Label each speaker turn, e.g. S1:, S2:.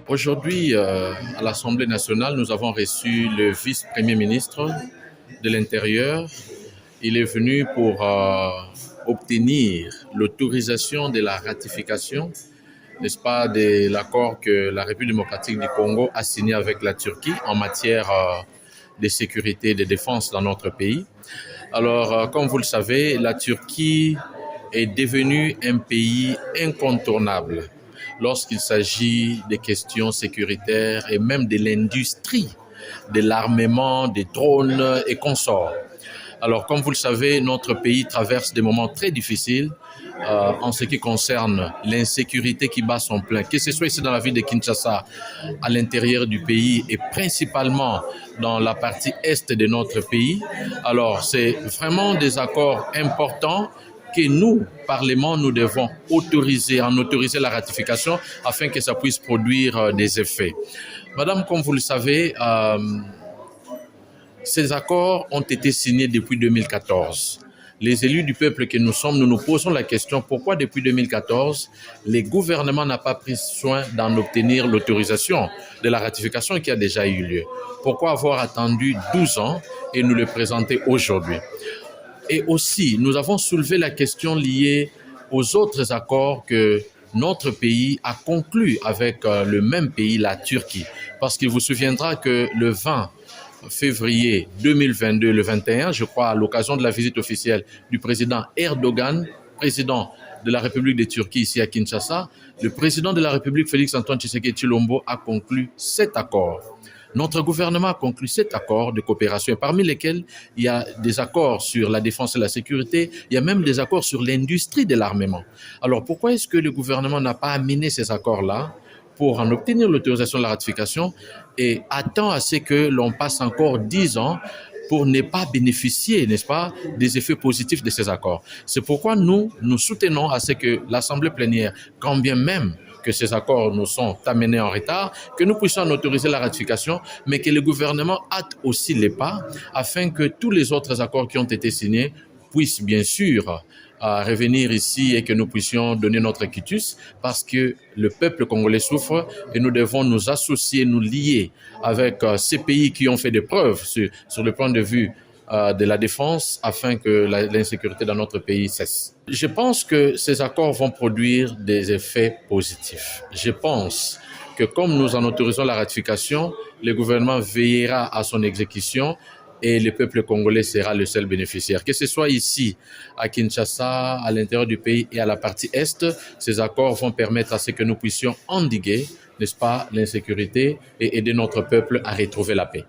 S1: Aujourd'hui, à l'Assemblée nationale, nous avons reçu le vice-premier ministre de l'Intérieur. Il est venu pour obtenir l'autorisation de la ratification, n'est-ce pas, de l'accord que la République démocratique du Congo a signé avec la Turquie en matière de sécurité et de défense dans notre pays. Alors, comme vous le savez, la Turquie est devenue un pays incontournable lorsqu'il s'agit des questions sécuritaires et même de l'industrie de l'armement, des drones et consorts. Alors, comme vous le savez, notre pays traverse des moments très difficiles en ce qui concerne l'insécurité qui bat son plein, que ce soit ici dans la ville de Kinshasa, à l'intérieur du pays et principalement dans la partie est de notre pays. Alors, c'est vraiment des accords importants que nous, Parlement, nous devons autoriser la ratification afin que ça puisse produire des effets. Madame, comme vous le savez, ces accords ont été signés depuis 2014. Les élus du peuple que nous sommes, nous nous posons la question pourquoi depuis 2014, les gouvernements n'ont pas pris soin d'en obtenir l'autorisation de la ratification qui a déjà eu lieu. Pourquoi avoir attendu 12 ans et nous le présenter aujourd'hui? Et aussi, nous avons soulevé la question liée aux autres accords que notre pays a conclus avec le même pays, la Turquie. Parce qu'il vous souviendra que le 20 février 2022, le 21, je crois, à l'occasion de la visite officielle du président Erdogan, président de la République de Turquie ici à Kinshasa, le président de la République, Félix-Antoine Tshisekedi Tshilombo, a conclu 7 accords. Notre gouvernement a conclu 7 accords de coopération, parmi lesquels il y a des accords sur la défense et la sécurité, il y a même des accords sur l'industrie de l'armement. Alors pourquoi est-ce que le gouvernement n'a pas amené ces accords-là pour en obtenir l'autorisation de la ratification et attend à ce que l'on passe encore 10 ans pour ne pas bénéficier, n'est-ce pas, des effets positifs de ces accords? C'est pourquoi nous soutenons à ce que l'Assemblée plénière, quand bien même que ces accords nous sont amenés en retard, que nous puissions en autoriser la ratification, mais que le gouvernement hâte aussi les pas afin que tous les autres accords qui ont été signés puissent bien sûr revenir ici et que nous puissions donner notre quitus parce que le peuple congolais souffre et nous devons nous associer, nous lier avec ces pays qui ont fait des preuves sur le point de vue de la défense afin que l'insécurité dans notre pays cesse. Je pense que ces accords vont produire des effets positifs. Je pense que comme nous en autorisons la ratification, le gouvernement veillera à son exécution et le peuple congolais sera le seul bénéficiaire. Que ce soit ici, à Kinshasa, à l'intérieur du pays et à la partie Est, ces accords vont permettre à ce que nous puissions endiguer, n'est-ce pas, l'insécurité et aider notre peuple à retrouver la paix.